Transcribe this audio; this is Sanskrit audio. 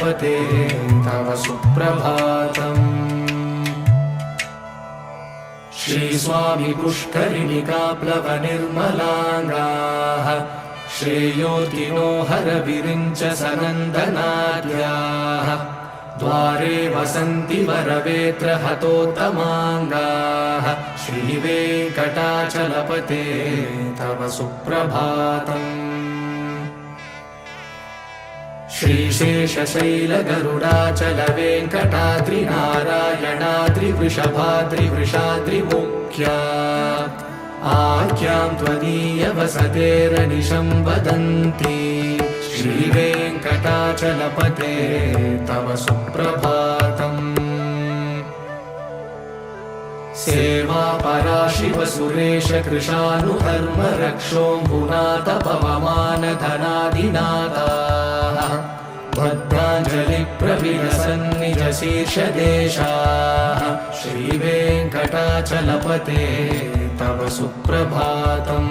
पते तव सुप्रभातम्। श्रीस्वामी पुष्करिणिकाप्लवनिर्मलाङ्गाः श्रेयोतिनो हरविरिञ्च सनन्दनाद्याः द्वारे वसन्ति वरवेत्र हतोत्तमाङ्गाः श्रीवेङ्कटाचलपते तव सुप्रभातम्। श्रीशेषशैलगरुडाचलवेङ्कटाद्रिनारायणाद्रिवृषभाद्रिवृषाद्रिमुख्या आख्यां त्वदीयवसतेरनिशं वदन्ति श्रीवेङ्कटाचलपते तव सुप्रभातम्। सेवा पराशिवसुरेश कृशानुधर्म रक्षोऽम्बुनाथ पवमानधनादिनाथाः भद्राञ्जलिप्रविलसन्निजशीर्षदेशाः श्रीवेङ्कटाचलपते तव सुप्रभातम्।